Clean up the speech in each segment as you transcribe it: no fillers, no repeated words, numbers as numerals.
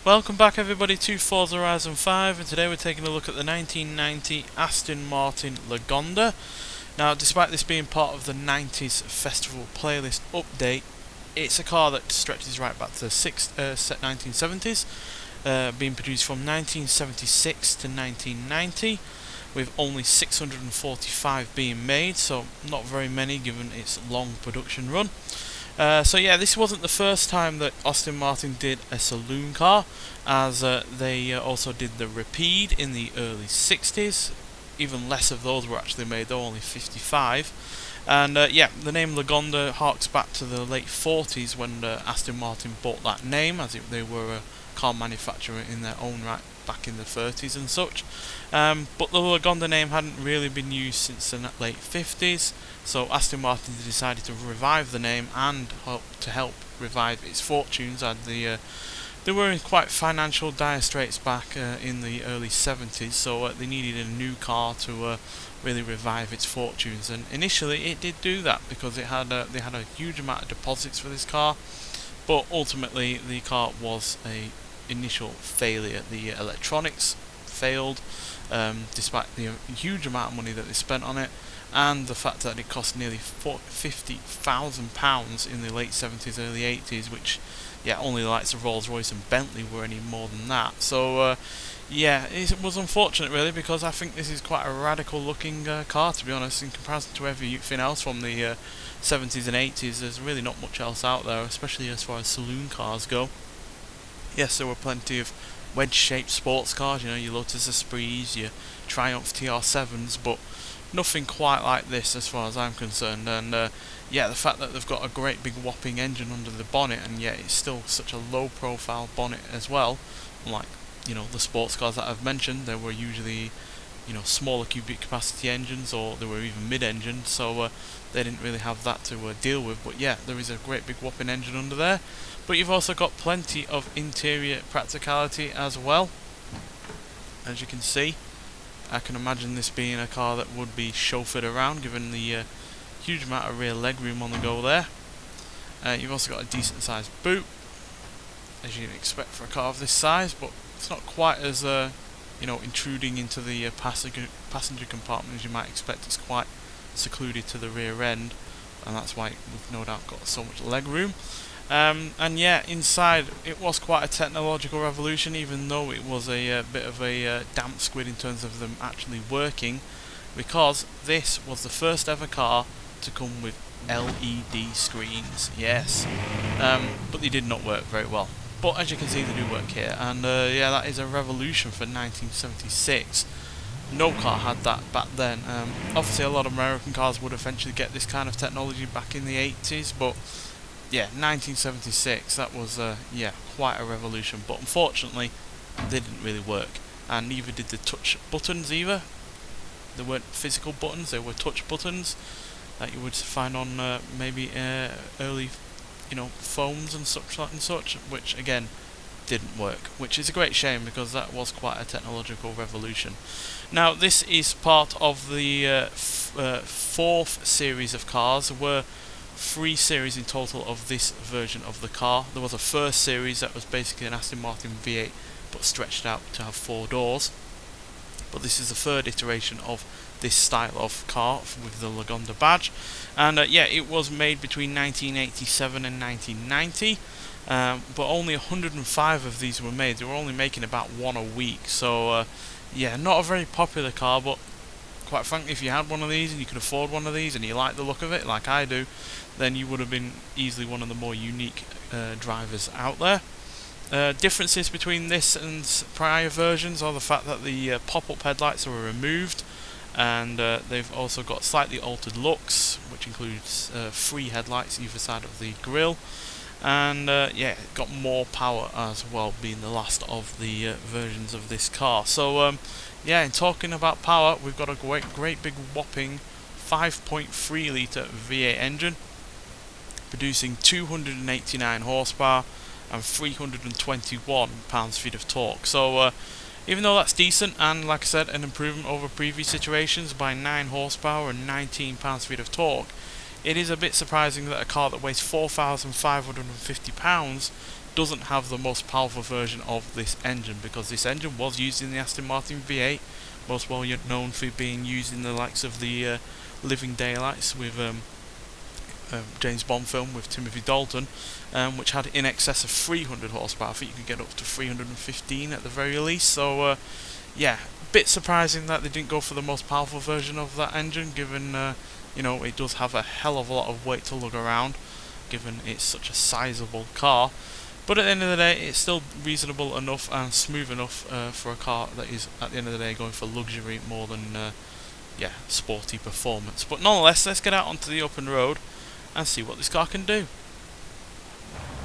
Welcome back everybody to Forza Horizon 5, and today we're taking a look at the 1990 Aston Martin Lagonda. Now, despite this being part of the 90s Festival Playlist update, it's a car that stretches right back to the 1970s, being produced from 1976 to 1990, with only 645 being made, so not very many given its long production run. So yeah, this wasn't the first time that Aston Martin did a saloon car, as they also did the Rapide in the early 60s. Even less of those were actually made, though, only 55. And yeah, the name Lagonda harks back to the late 40s when Aston Martin bought that name, as they were a car manufacturer in their own right back in the 30s and such. But the Lagonda name hadn't really been used since the late 50s, so Aston Martin decided to revive the name and help revive its fortunes, as they were in quite financial dire straits back in the early 70s, so they needed a new car to really revive its fortunes. And initially it did do that, because they had a huge amount of deposits for this car, but ultimately the car was a initial failure. The electronics failed, despite the huge amount of money that they spent on it, and the fact that it cost nearly £50,000 in the late 70s, early 80s, which, yeah, only the likes of Rolls-Royce and Bentley were any more than that. So yeah, it was unfortunate really, because I think this is quite a radical looking car, to be honest, in comparison to everything else from the 70s and 80s. There's really not much else out there, especially as far as saloon cars go. Yes, there were plenty of wedge-shaped sports cars, you know, your Lotus Esprits, your Triumph TR7s, but nothing quite like this as far as I'm concerned. And yeah, the fact that they've got a great big whopping engine under the bonnet, and yet it's still such a low-profile bonnet as well, unlike, you know, the sports cars that I've mentioned. They were usually, you know, smaller cubic capacity engines, or they were even mid-engine, so they didn't really have that to deal with. But yeah, there is a great big whopping engine under there. But you've also got plenty of interior practicality as well. As you can see, I can imagine this being a car that would be chauffeured around, given the huge amount of rear legroom on the go there. You've also got a decent sized boot, as you'd expect for a car of this size, but it's not quite as you know, intruding into the passenger compartment as you might expect. It's quite secluded to the rear end, and that's why we've no doubt got so much legroom. And yeah, inside it was quite a technological revolution, even though it was a bit of a damp squid in terms of them actually working, because this was the first ever car to come with LED screens. Yes, but they did not work very well. But as you can see, they do work here, and yeah, that is a revolution for 1976. No car had that back then. Obviously, a lot of American cars would eventually get this kind of technology back in the 80s, but yeah, 1976, that was yeah, quite a revolution. But unfortunately, they didn't really work, and neither did the touch buttons either. They weren't physical buttons; they were touch buttons that you would find on maybe early, you know, phones and such, which again didn't work, which is a great shame, because that was quite a technological revolution. Now, this is part of the fourth series of cars. There were 3 series in total of this version of the car. There was a first series that was basically an Aston Martin V8 but stretched out to have 4 doors, but this is the third iteration of this style of car with the Lagonda badge. And yeah, it was made between 1987 and 1990, but only 105 of these were made. They were only making about 1 a week, so yeah, not a very popular car. But quite frankly, if you had one of these and you could afford one of these and you like the look of it, like I do, then you would have been easily one of the more unique drivers out there. Differences between this and prior versions are the fact that the pop-up headlights were removed, and they've also got slightly altered looks, which includes 3 headlights either side of the grille, and yeah, it got more power as well, being the last of the versions of this car. So yeah, in talking about power, we've got a great big whopping 5.3 litre V8 engine, producing 289 horsepower and 321 pounds-feet of torque. So even though that's decent, and like I said, an improvement over previous iterations by 9 horsepower and 19 pounds-feet of torque, it is a bit surprising that a car that weighs 4,550 pounds doesn't have the most powerful version of this engine, because this engine was used in the Aston Martin V8, most well known for being used in the likes of the Living Daylights with James Bond film with Timothy Dalton, which had in excess of 300 horsepower. I think you could get up to 315 at the very least. So yeah, a bit surprising that they didn't go for the most powerful version of that engine, given you know, it does have a hell of a lot of weight to lug around, given it's such a sizable car. But at the end of the day, it's still reasonable enough and smooth enough for a car that is, at the end of the day, going for luxury more than yeah, sporty performance. But nonetheless, let's get out onto the open road and see what this car can do.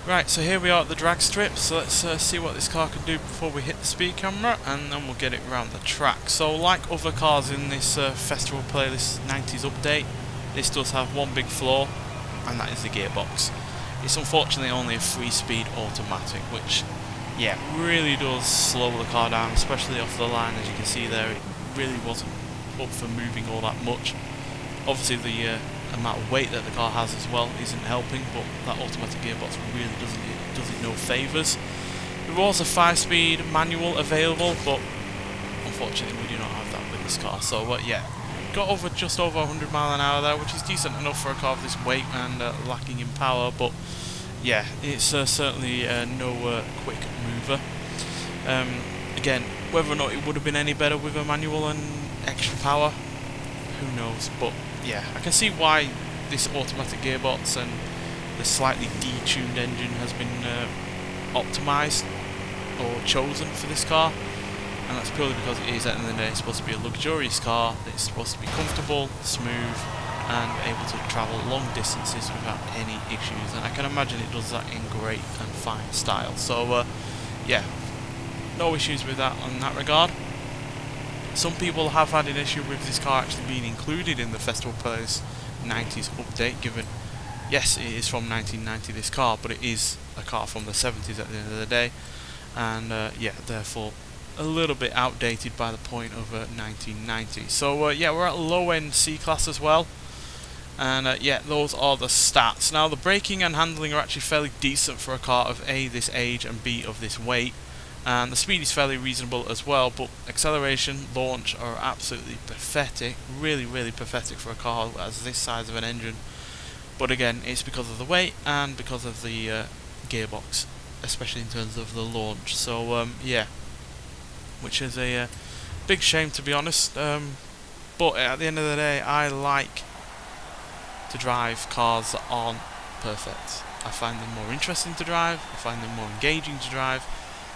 Right, so here we are at the drag strip, so let's see what this car can do before we hit the speed camera, and then we'll get it around the track. So like other cars in this festival playlist 90s update, this does have one big flaw, and that is the gearbox. It's unfortunately only a 3-speed automatic, which, yeah, really does slow the car down, especially off the line. As you can see there, it really wasn't up for moving all that much. Obviously the amount of weight that the car has as well isn't helping, but that automatic gearbox really does it no favours. There was a 5-speed manual available, but unfortunately we do not have that with this car. So yeah, got over just over 100 miles an hour there, which is decent enough for a car of this weight and lacking in power, but yeah, it's certainly no quick mover. Again, whether or not it would have been any better with a manual and extra power, who knows, but yeah, I can see why this automatic gearbox and the slightly detuned engine has been optimised or chosen for this car. And that's purely because it is, at the end of the day, it's supposed to be a luxurious car. It's supposed to be comfortable, smooth, and able to travel long distances without any issues. And I can imagine it does that in great and fine style. So, yeah, no issues with that in that regard. Some people have had an issue with this car actually being included in the Festival Playlist 90s update, given, yes, it is from 1990, this car, but it is a car from the 70s at the end of the day. And, yeah, therefore a little bit outdated by the point of 1990. So yeah, we're at low-end C-Class as well, and yeah, those are the stats. Now the braking and handling are actually fairly decent for a car of A, this age, and B, of this weight, and the speed is fairly reasonable as well, but acceleration, launch are absolutely pathetic, really pathetic for a car that has this size of an engine. But again, it's because of the weight and because of the gearbox, especially in terms of the launch. So yeah, which is a big shame, to be honest, but at the end of the day, I like to drive cars that aren't perfect. I find them more interesting to drive, I find them more engaging to drive,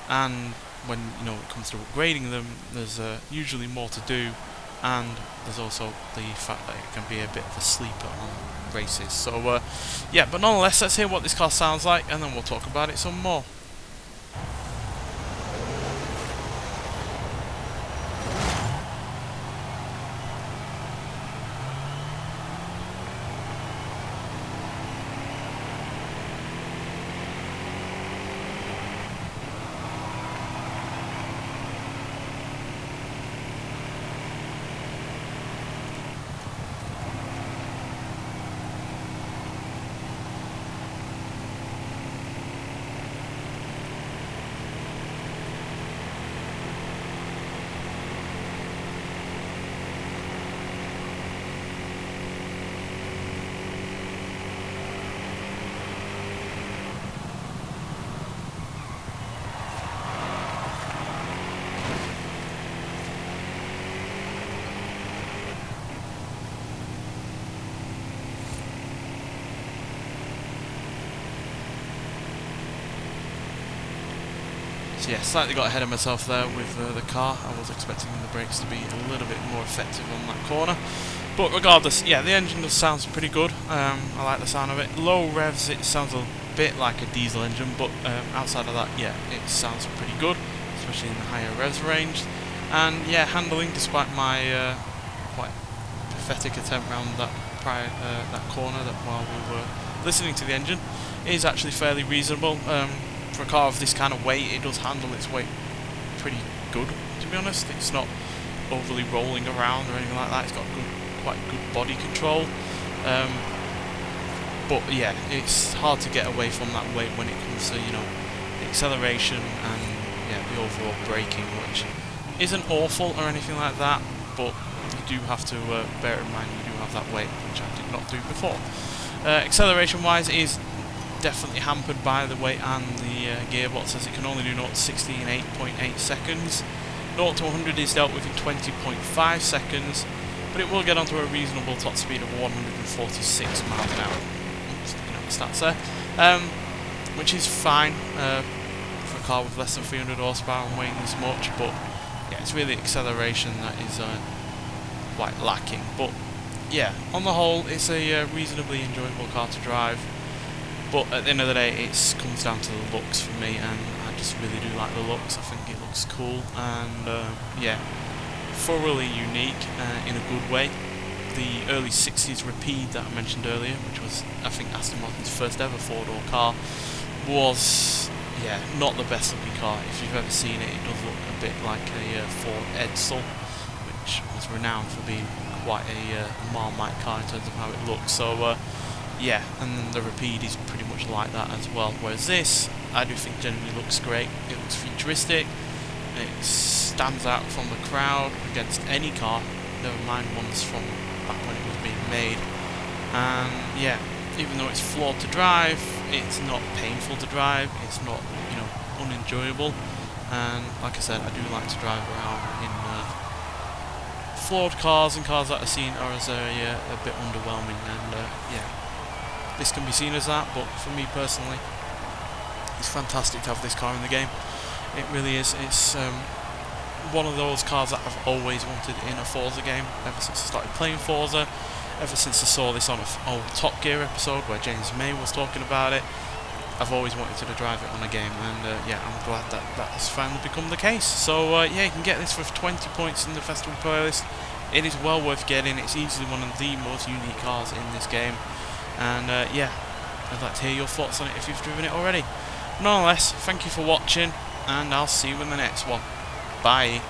and when, you know, it comes to upgrading them, there's usually more to do, and there's also the fact that it can be a bit of a sleeper on races. So yeah, but nonetheless, let's hear what this car sounds like, and then we'll talk about it some more. So yeah, slightly got ahead of myself there with the car. I was expecting the brakes to be a little bit more effective on that corner. But regardless, yeah, the engine does sound pretty good. I like the sound of it. Low revs, it sounds a bit like a diesel engine, but outside of that, yeah, it sounds pretty good, especially in the higher revs range. And yeah, handling, despite my quite pathetic attempt around that that corner that while we were listening to the engine, is actually fairly reasonable. For a car of this kind of weight, it does handle its weight pretty good, to be honest. It's not overly rolling around or anything like that. It's got quite good body control. But yeah, it's hard to get away from that weight when it comes to, you know, acceleration and yeah, the overall braking, which isn't awful or anything like that, but you do have to bear in mind you do have that weight, which I did not do before. Acceleration wise, it is definitely hampered by the weight and the gearbox, as it can only do 0 to 60 in 8.8 seconds. 0 to 100 is dealt with in 20.5 seconds, but it will get onto a reasonable top speed of 146 miles an hour. Just looking at the stats there, which is fine for a car with less than 300 horsepower and weighing this much, but yeah, it's really acceleration that is quite lacking. But yeah, on the whole, it's a reasonably enjoyable car to drive. But at the end of the day, it comes down to the looks for me, and I just really do like the looks. I think it looks cool and yeah, thoroughly unique in a good way. The early 60s Rapide that I mentioned earlier, which was, I think, Aston Martin's first ever four-door car, was, yeah, not the best looking car. If you've ever seen it, it does look a bit like a Ford Edsel, which was renowned for being quite a Marmite car in terms of how it looks. So yeah, and then the Rapide is pretty much like that as well, whereas this, I do think generally looks great. It looks futuristic, it stands out from the crowd against any car, never mind ones from back when it was being made. And yeah, even though it's flawed to drive, it's not painful to drive, it's not, you know, unenjoyable. And like I said, I do like to drive around in flawed cars, and cars that I've seen are as a bit underwhelming, and yeah, this can be seen as that, but for me personally, it's fantastic to have this car in the game. It really is. It's one of those cars that I've always wanted in a Forza game, ever since I started playing Forza, ever since I saw this on an old Top Gear episode where James May was talking about it. I've always wanted to drive it on a game, and yeah, I'm glad that that has finally become the case. So yeah, you can get this for 20 points in the festival playlist. It is well worth getting. It's easily one of the most unique cars in this game, and yeah, I'd like to hear your thoughts on it if you've driven it already. Nonetheless, thank you for watching, and I'll see you in the next one. Bye.